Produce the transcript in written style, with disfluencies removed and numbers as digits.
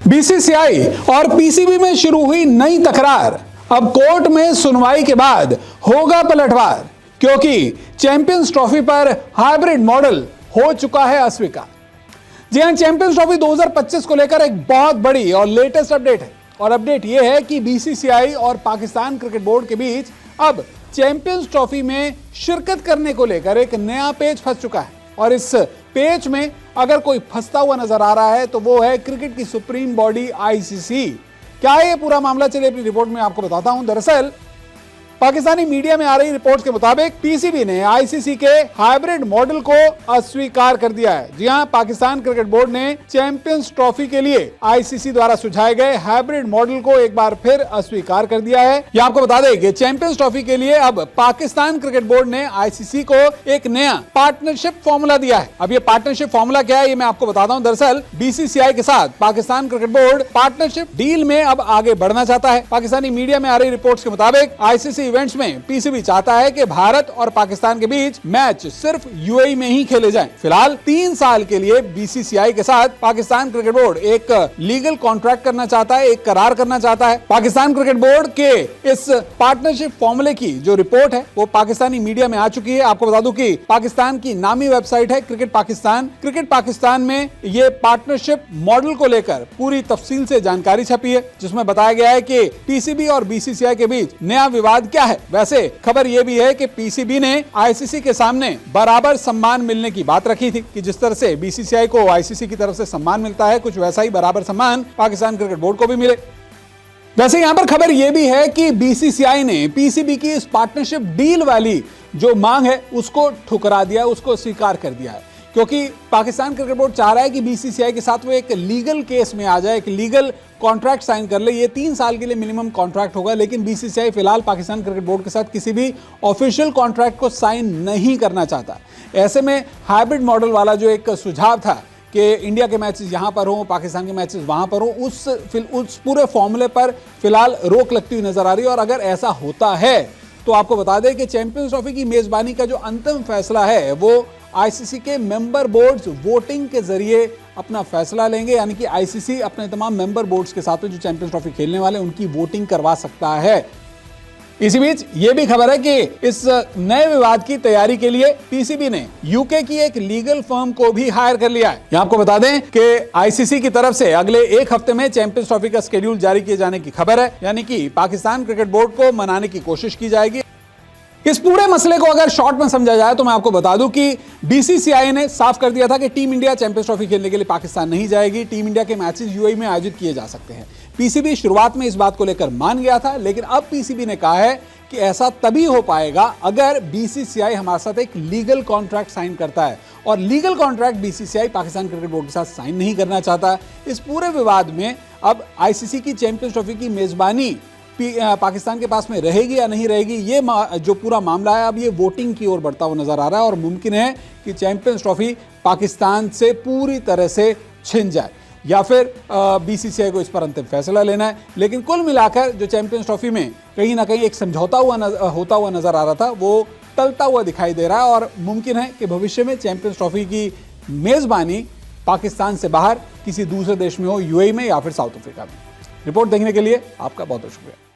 BCCI और PCB में शुरू हुई नई तकरार। अब कोर्ट में सुनवाई के बाद होगा पलटवार, क्योंकि चैंपियंस ट्रॉफी पर हाइब्रिड मॉडल हो चुका है अस्वीकार। जी हां, चैंपियंस ट्रॉफी 2025 को लेकर एक बहुत बड़ी और लेटेस्ट अपडेट है। और अपडेट यह है कि बीसीसीआई और पाकिस्तान क्रिकेट बोर्ड के बीच अब चैंपियंस ट्रॉफी में शिरकत करने को लेकर एक नया पेच फंस चुका है। और इस पेच में अगर कोई फंसता हुआ नजर आ रहा है तो वो है क्रिकेट की सुप्रीम बॉडी आईसीसी। क्या है ये पूरा मामला, चलिए अपनी रिपोर्ट में आपको बताता हूं। दरअसल पाकिस्तानी मीडिया में आ रही रिपोर्ट्स के मुताबिक पीसीबी ने आईसीसी के हाइब्रिड मॉडल को अस्वीकार कर दिया है। जी हां, पाकिस्तान क्रिकेट बोर्ड ने चैंपियंस ट्रॉफी के लिए आईसीसी द्वारा सुझाए गए हाइब्रिड मॉडल को एक बार फिर अस्वीकार कर दिया है। यह आपको बता दें कि चैंपियंस ट्रॉफी के लिए अब पाकिस्तान क्रिकेट बोर्ड ने आईसीसी को एक नया पार्टनरशिप फॉर्मूला दिया है। अब ये पार्टनरशिप फॉर्मूला क्या है, ये मैं आपको बताता हूं। दरअसल बीसीसीआई के साथ Pakistan cricket board partnership deal में अब आगे बढ़ना चाहता है। पाकिस्तानी मीडिया में आ रही रिपोर्ट्स के मुताबिक आईसीसी इवेंट्स में पीसीबी चाहता है कि भारत और पाकिस्तान के बीच मैच सिर्फ यूएई में ही खेले जाएं। फिलहाल 3 साल के लिए बीसीसीआई के साथ पाकिस्तान क्रिकेट बोर्ड एक लीगल कॉन्ट्रैक्ट करना चाहता है, एक करार करना चाहता है। पाकिस्तान क्रिकेट बोर्ड के इस पार्टनरशिप फॉर्मूले की जो रिपोर्ट है वो पाकिस्तानी मीडिया में आ चुकी है। आपको बता दूं कि पाकिस्तान की नामी वेबसाइट है क्रिकेट पाकिस्तान। क्रिकेट पाकिस्तान में ये पार्टनरशिप मॉडल को लेकर पूरी तफसील से जानकारी छपी है, जिसमें बताया गया है कि पीसीबी और बीसीसीआई के बीच नया विवाद क्या है। वैसे खबर यह भी है कि पीसीबी ने आईसीसी के सामने बराबर सम्मान मिलने की बात रखी थी कि जिस तरह से बीसीसीआई को आईसीसी की तरफ से सम्मान मिलता है, कुछ वैसा ही बराबर सम्मान पाकिस्तान क्रिकेट बोर्ड को भी मिले। वैसे यहां पर खबर यह भी है कि बीसीसीआई ने पीसीबी की इस पार्टनरशिप डील वाली जो मांग है उसको ठुकरा दिया, उसको स्वीकार कर दिया है, क्योंकि पाकिस्तान क्रिकेट बोर्ड चाह रहा है कि बीसीसीआई के साथ वो एक लीगल केस में आ जाए, एक लीगल कॉन्ट्रैक्ट साइन कर ले। ये 3 साल के लिए मिनिमम कॉन्ट्रैक्ट होगा, लेकिन बीसीसीआई फिलहाल पाकिस्तान क्रिकेट बोर्ड के साथ किसी भी ऑफिशियल कॉन्ट्रैक्ट को साइन नहीं करना चाहता। ऐसे में हाइब्रिड मॉडल वाला जो एक सुझाव था कि इंडिया के मैचेस यहां पर हों, पाकिस्तान के मैचेस वहां पर हों, उस पूरे फॉर्मूले पर फिलहाल रोक लगती हुई नजर आ रही है। और अगर ऐसा होता है तो आपको बता दें कि चैंपियंस ट्रॉफी की मेजबानी का जो अंतिम फैसला है वो आईसीसी के मेंबर बोर्ड्स वोटिंग के जरिए अपना फैसला लेंगे। यानी कि आईसीसी अपने तमाम मेंबर बोर्ड्स के साथ जो चैंपियंस ट्रॉफी खेलने वाले उनकी वोटिंग करवा सकता है। इसी बीच यह भी खबर है कि इस नए विवाद की तैयारी के लिए पीसीबी ने यूके की एक लीगल फर्म को भी हायर कर लिया है। यहां आपको बता दें कि आईसीसी की तरफ से अगले 1 हफ्ते में चैंपियंस ट्रॉफी का शेड्यूल जारी किए जाने की खबर है। यानी कि पाकिस्तान क्रिकेट बोर्ड को मनाने की कोशिश की जाएगी। इस पूरे मसले को अगर शॉर्ट में समझा जाए तो मैं आपको बता दूं कि बीसीसीआई ने साफ कर दिया था कि टीम इंडिया चैंपियंस ट्रॉफी खेलने के लिए पाकिस्तान नहीं जाएगी। टीम इंडिया के मैचेस यूएई में आयोजित किए जा सकते हैं। पीसीबी शुरुआत में इस बात को लेकर मान गया था, लेकिन अब पीसीबी ने कहा है कि ऐसा तभी हो पाएगा अगर बीसीसीआई हमारे साथ एक लीगल कॉन्ट्रैक्ट साइन करता है। और legal contract BCCI Pakistan cricket board के साथ साइन नहीं करना चाहता। इस पूरे विवाद में अब आईसीसी की चैंपियंस ट्रॉफी की मेजबानी पाकिस्तान के पास में रहेगी या नहीं रहेगी, ये जो पूरा मामला है अब ये वोटिंग की ओर बढ़ता हुआ नजर आ रहा है। और मुमकिन है कि चैंपियंस ट्रॉफी पाकिस्तान से पूरी तरह से छिन जाए या फिर बीसीसीआई को इस पर अंतिम फैसला लेना है। लेकिन कुल मिलाकर जो चैंपियंस ट्रॉफी में कहीं ना कहीं एक समझौता होता हुआ नजर आ रहा था वो टलता हुआ दिखाई दे रहा है। और मुमकिन है कि भविष्य में चैंपियंस ट्रॉफी की मेजबानी पाकिस्तान से बाहर किसी दूसरे देश में हो, यूएई में या फिर साउथ अफ्रीका में। रिपोर्ट देखने के लिए आपका बहुत बहुत शुक्रिया।